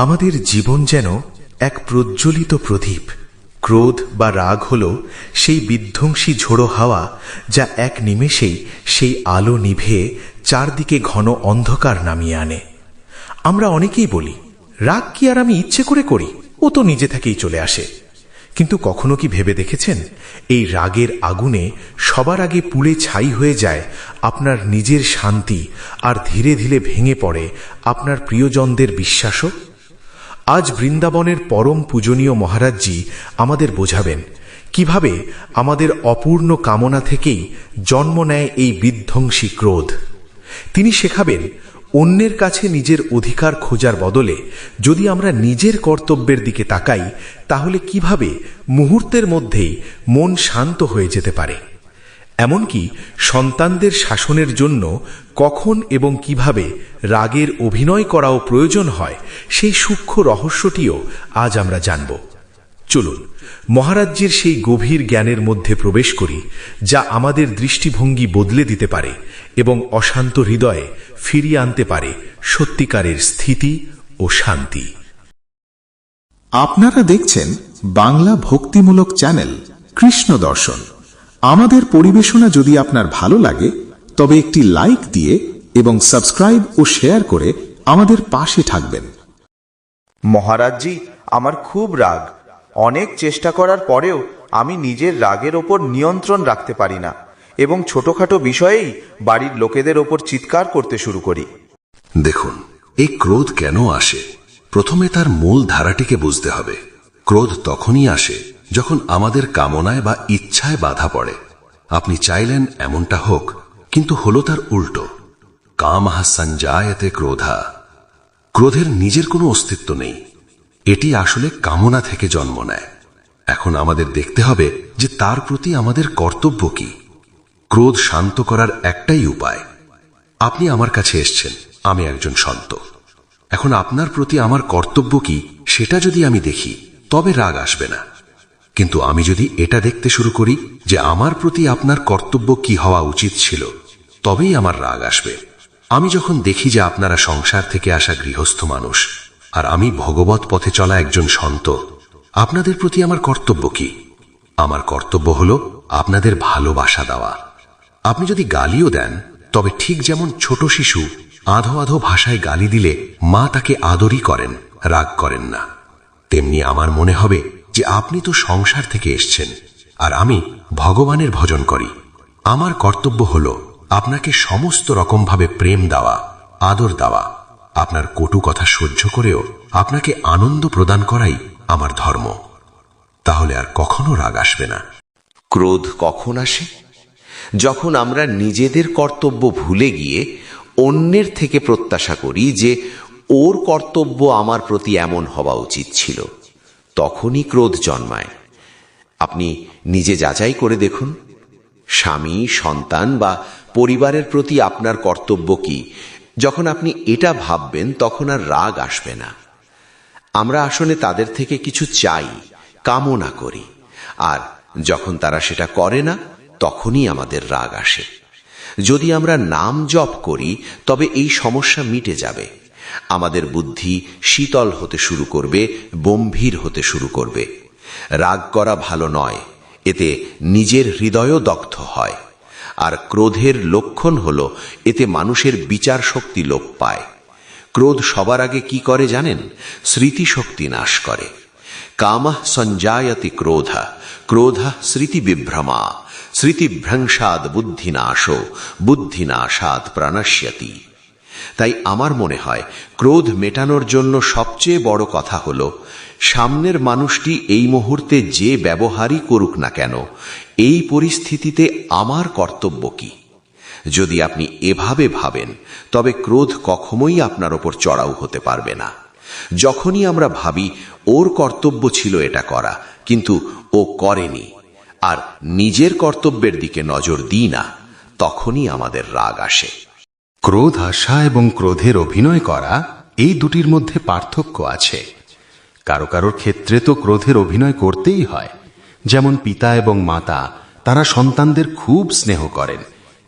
আমাদের জীবন যেন এক প্রজ্বলিত প্রদীপ। ক্রোধ বা রাগ হল সেই বিধ্বংসী ঝোড়ো হাওয়া, যা এক নিমেষেই সেই আলো নিভে চারদিকে ঘন অন্ধকার নামিয়ে আনে। আমরা অনেকেই বলি, রাগ কি আর আমি ইচ্ছে করে করি, ও তো নিজে থেকেই চলে আসে। কিন্তু কখনো কি ভেবে দেখেছেন, এই রাগের আগুনে সবার আগে পুড়ে ছাই হয়ে যায় আপনার নিজের শান্তি, আর ধীরে ধীরে ভেঙে পড়ে আপনার প্রিয়জনদের বিশ্বাসও। আজ বৃন্দাবনের পরম পূজনীয় মহারাজজি আমাদের বোঝাবেন কিভাবে আমাদের অপূর্ণ কামনা থেকেই জন্ম নেয় এই বিধ্বংসী ক্রোধ। তিনি শেখাবেন, অন্যের কাছে নিজের অধিকার খোঁজার বদলে যদি আমরা নিজের কর্তব্যের দিকে তাকাই, তাহলে কিভাবে মুহূর্তের মধ্যেই মন শান্ত হয়ে যেতে পারে। এমনকি সন্তানদের শাসনের জন্য কখন এবং কিভাবে রাগের অভিনয় করাও প্রয়োজন হয়, সেই সূক্ষ্ম রহস্যটিও আজ আমরা জানব। চলুন মহারাজ্যের সেই গভীর জ্ঞানের মধ্যে প্রবেশ করি, যা আমাদের দৃষ্টিভঙ্গি বদলে দিতে পারে এবং অশান্ত হৃদয়ে ফিরিয়ে আনতে পারে সত্যিকারের স্থিতি ও শান্তি। আপনারা দেখছেন বাংলা ভক্তিমূলক চ্যানেল কৃষ্ণ দর্শন। আমাদের পরিবেশনা যদি আপনার ভালো লাগে, তবে একটি লাইক দিয়ে এবং সাবস্ক্রাইব ও শেয়ার করে আমাদের পাশে থাকবেন। মহারাজজি, আমার খুব রাগ। অনেক চেষ্টা করার পরেও আমি নিজের রাগের ওপর নিয়ন্ত্রণ রাখতে পারি না এবং ছোটখাটো বিষয়েই বাড়ির লোকেদের ওপর চিৎকার করতে শুরু করি। দেখুন, এই ক্রোধ কেন আসে, প্রথমে তার মূল ধারাটিকে বুঝতে হবে। ক্রোধ তখনই আসে যখন আমাদের কামনায় বা ইচ্ছায় বাধা পড়ে। আপনি চাইলেন এমনটা হোক, কিন্তু হলো তার উল্টো। কামঃ সঞ্জায়তে ক্রোধা। ক্রোধের নিজের কোনো অস্তিত্ব নেই, এটি আসলে কামনা থেকে জন্ম নেয়। এখন আমাদের দেখতে হবে যে তার প্রতি আমাদের কর্তব্য কি। ক্রোধ শান্ত করার একটাই উপায়। আপনি আমার কাছে এসেছেন, আমি একজন সন্ত। এখন আপনার প্রতি আমার কর্তব্য কি সেটা যদি আমি দেখি, তবে রাগ আসবে না। কিন্তু আমি যদি এটা দেখতে শুরু করি যে আমার প্রতি আপনার কর্তব্য কি হওয়া উচিত ছিল, তবেই আমার রাগ আসবে। আমি যখন দেখি যে আপনারা সংসার থেকে আসা গৃহস্থ মানুষ আর আমি ভগবত পথে চলা একজন সন্ত, আপনাদের প্রতি আমার কর্তব্য কি? আমার কর্তব্য হলো আপনাদের ভালোবাসা দেওয়া। আপনি যদি গালিও দেন, তবে ঠিক যেমন ছোট শিশু আধো আধো ভাষায় গালি দিলে মা তাকে আদরই করেন, রাগ করেন না, তেমনি আমার মনে হবে যে আপনি তো সংসার থেকে এসছেন আর আমি ভগবানের ভজন করি। আমার কর্তব্য হলো আপনাকে সমস্ত রকমভাবে প্রেম দেওয়া, আদর দেওয়া, আপনার কটু কথা সহ্য করেও আপনাকে আনন্দ প্রদান করাই আমার ধর্ম। তাহলে আর কখনো রাগ আসবে না। ক্রোধ কখন আসে? যখন আমরা নিজেদের কর্তব্য ভুলে গিয়ে অন্যের থেকে প্রত্যাশা করি যে ওর কর্তব্য আমার প্রতি এমন হওয়া উচিত ছিল, তখনই ক্রোধ জন্মায়। আপনি নিজে যাচাই করে দেখুন, স্বামী, সন্তান বা পরিবারের প্রতি আপনার কর্তব্য কি। যখন আপনি এটা ভাববেন, তখন আর রাগ আসবে না। আমরা আসলে তাদের থেকে কিছু চাই, কামনা করি, আর যখন তারা সেটা করে না, তখনই আমাদের রাগ আসে। যদি আমরা নাম জপ করি, তবে এই সমস্যা মিটে যাবে। আমাদের বুদ্ধি শীতল হতে শুরু করবে, গম্ভীর হতে শুরু করবে। রাগ করা ভালো নয়, এতে নিজের হৃদয়ও দগ্ধ হয়। আর ক্রোধের লক্ষণ হল এতে মানুষের বিচার শক্তি লোপ পায়। ক্রোধ সবার আগে কি করে জানেন? স্মৃতিশক্তি নাশ করে। কামঃ সঞ্জায়তি ক্রোধা, ক্রোধা স্মৃতি বিভ্রমা, স্মৃতিভ্রংশাদ বুদ্ধিনাশো, বুদ্ধিনাশাদ প্রাণশ্যতি। তাই আমার মনে হয় ক্রোধ মেটানোর জন্য সবচেয়ে বড় কথা হল, সামনের মানুষটি এই মুহূর্তে যে ব্যবহারই করুক না কেন, এই পরিস্থিতিতে আমার কর্তব্য কি। যদি আপনি এভাবে ভাবেন, তবে ক্রোধ কখনোই আপনার ওপর চড়াও হতে পারবে না। যখনই আমরা ভাবি ওর কর্তব্য ছিল এটা করা, কিন্তু ও করেনি, আর নিজের কর্তব্যের দিকে নজর দিই না, তখনই আমাদের রাগ আসে। ক্রোধ আসা এবং ক্রোধের অভিনয় করা, এই দুটির মধ্যে পার্থক্য আছে। কারো কারোর ক্ষেত্রে তো ক্রোধের অভিনয় করতেই হয়। যেমন পিতা এবং মাতা, তারা সন্তানদের খুব স্নেহ করেন,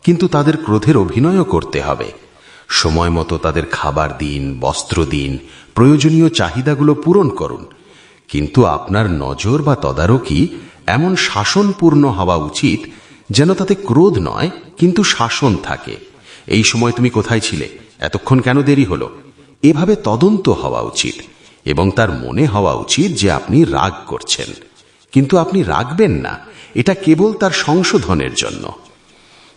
কিন্তু তাদের ক্রোধের অভিনয়ও করতে হবে। সময় মতো তাদের খাবার দিন, বস্ত্র দিন, প্রয়োজনীয় চাহিদাগুলো পূরণ করুন, কিন্তু আপনার নজর বা তদারকি এমন শাসনপূর্ণ হওয়া উচিত যেন তাতে ক্রোধ নয় কিন্তু শাসন থাকে। এই সময় তুমি কোথায় ছিলে, এতক্ষণ কেন দেরি হলো, এভাবে তদন্ত হওয়া উচিত। এবং তার মনে হওয়া উচিত যে আপনি রাগ করছেন, কিন্তু আপনি রাগবেন না, এটা কেবল তার সংশোধনের জন্য।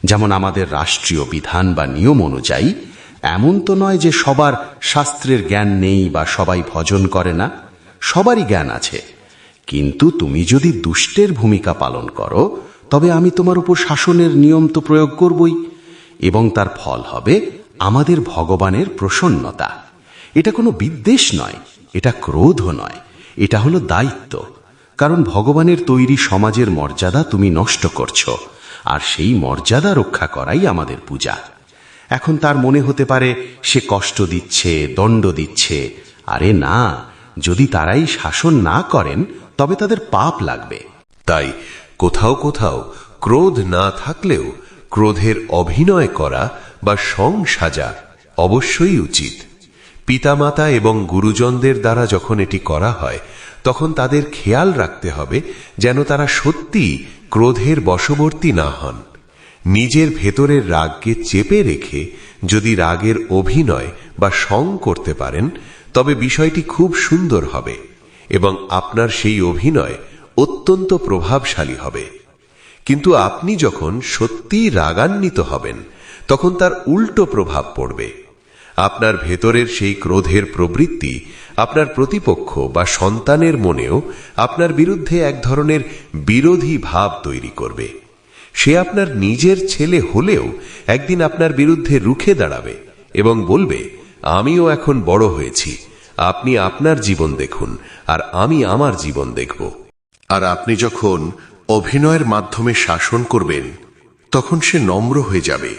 যেমন আমাদের রাষ্ট্রীয় বিধান বা নিয়ম অনুযায়ী এমন তো নয় যে সবার শাস্ত্রের জ্ঞান নেই বা সবাই ভজন করে না, সবারই জ্ঞান আছে। কিন্তু তুমি যদি দুষ্টের ভূমিকা পালন করো তবে আমি তোমার উপর শাসনের নিয়ম তো প্রয়োগ করবই, এবং তার ফল হবে আমাদের ভগবানের প্রসন্নতা। এটা কোনো বিদ্বেষ নয়, এটা ক্রোধও নয়, এটা হলো দায়িত্ব। কারণ ভগবানের তৈরি সমাজের মর্যাদা তুমি নষ্ট করছো, আর সেই মর্যাদা রক্ষা করাই আমাদের পূজা। এখন তার মনে হতে পারে সে কষ্ট দিচ্ছে, দণ্ড দিচ্ছে। আরে না, যদি তারাই শাসন না করেন তবে তাদের পাপ লাগবে। তাই কোথাও কোথাও ক্রোধ না থাকলেও ক্রোধের অভিনয় করা বা সং সাজা অবশ্যই উচিত। পিতামাতা এবং গুরুজনদের দ্বারা যখন এটি করা হয় তখন তাদের খেয়াল রাখতে হবে যেন তারা সত্যি ক্রোধের বশবর্তী না হন। নিজের ভেতরের রাগকে চেপে রেখে যদি রাগের অভিনয় বা সং করতে পারেন তবে বিষয়টি খুব সুন্দর হবে এবং আপনার সেই অভিনয় অত্যন্ত প্রভাবশালী হবে। কিন্তু আপনি যখন সত্যিই রাগান্বিত হবেন তখন তার উল্টো প্রভাব পড়বে। আপনার ভেতরের সেই ক্রোধের প্রবৃত্তি আপনার প্রতিপক্ষ বা সন্তানের মনেও আপনার বিরুদ্ধে এক ধরনের বিরোধী ভাব তৈরি করবে। সে আপনার নিজের ছেলে হলেও একদিন আপনার বিরুদ্ধে রুখে দাঁড়াবে এবং বলবে, আমিও এখন বড় হয়েছি, আপনি আপনার জীবন দেখুন আর আমি আমার জীবন দেখব। আর আপনি যখন অভিনয়ের মাধ্যমে শাসন করবেন তখন সে নম্র হয়ে যাবে,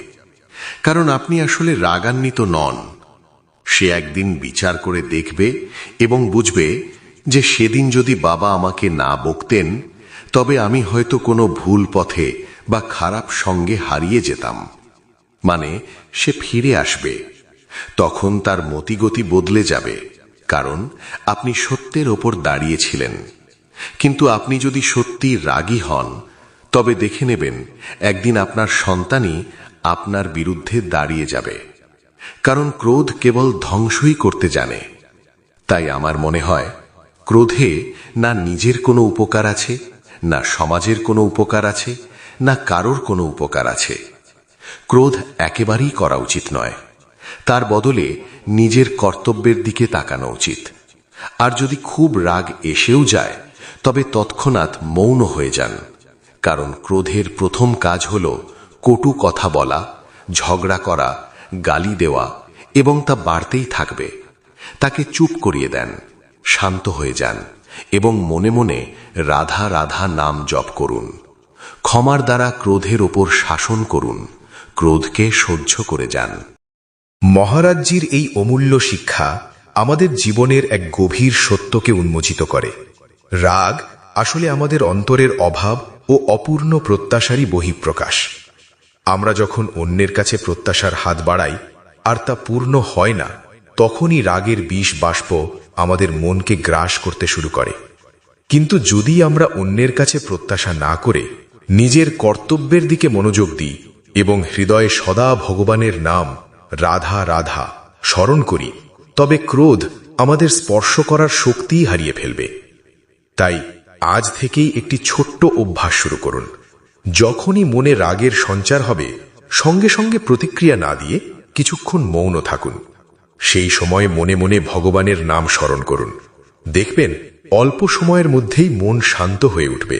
কারণ আপনি আসলে রাগান্বিত নন। সে একদিন বিচার করে দেখবে এবং বুঝবে যে সেদিন যদি বাবা আমাকে না বকতেন তবে আমি হয়তো কোনো ভুল পথে বা খারাপ সঙ্গে হারিয়ে যেতাম। মানে সে ফিরে আসবে, তখন তার মতিগতি বদলে যাবে, কারণ আপনি সত্যের ওপর দাঁড়িয়েছিলেন। কিন্তু আপনি যদি সত্যি রাগী হন তবে দেখে নেবেন একদিন আপনার সন্তানই আপনার বিরুদ্ধে দাঁড়িয়ে যাবে, কারণ ক্রোধ কেবল ধ্বংসই করতে জানে। তাই আমার মনে হয় ক্রোধে না নিজের কোনো উপকার আছে, না সমাজের কোনো উপকার আছে, না কারোর কোনো উপকার আছে। ক্রোধ একেবারেই করা উচিত নয়, তার বদলে নিজের কর্তব্যের দিকে তাকানো উচিত। আর যদি খুব রাগ এসেও যায় তবে তৎক্ষণাৎ মৌন হয়ে যান, কারণ ক্রোধের প্রথম কাজ হল কটু কথা বলা, ঝগড়া করা, গালি দেওয়া, এবং তা বাড়তেই থাকবে। তাকে চুপ করিয়ে দেন, শান্ত হয়ে যান এবং মনে মনে রাধা রাধা নাম জপ করুন। ক্ষমার দ্বারা ক্রোধের ওপর শাসন করুন, ক্রোধকে সহ্য করে যান। মহারাজজির এই অমূল্য শিক্ষা আমাদের জীবনের এক গভীর সত্যকে উন্মোচিত করে। রাগ আসলে আমাদের অন্তরের অভাব ও অপূর্ণ প্রত্যাশারই বহিঃপ্রকাশ। আমরা যখন অন্যের কাছে প্রত্যাশার হাত বাড়াই আর তা পূর্ণ হয় না, তখনই রাগের বিষ বাষ্প আমাদের মনকে গ্রাস করতে শুরু করে। কিন্তু যদি আমরা অন্যের কাছে প্রত্যাশা না করে নিজের কর্তব্যের দিকে মনোযোগ দিই এবং হৃদয়ে সদা ভগবানের নাম রাধা রাধা স্মরণ করি, তবে ক্রোধ আমাদের স্পর্শ করার শক্তিই হারিয়ে ফেলবে। তাই আজ থেকেই একটি ছোট্ট অভ্যাস শুরু করুন। যখনই মনে রাগের সঞ্চার হবে সঙ্গে সঙ্গে প্রতিক্রিয়া না দিয়ে কিছুক্ষণ মৌন থাকুন। সেই সময় মনে মনে ভগবানের নাম স্মরণ করুন। দেখবেন অল্প সময়ের মধ্যেই মন শান্ত হয়ে উঠবে।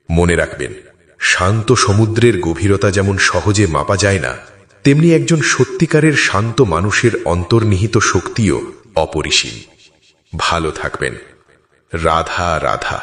মনে রাখবেন, শান্ত সমুদ্রের গভীরতা যেমন সহজে মাপা যায় না, তেমনি একজন সত্যিকারের শান্ত মানুষের অন্তর্নিহিত শক্তিও অপরিসীম। ভালো থাকবেন। রাধা রাধা।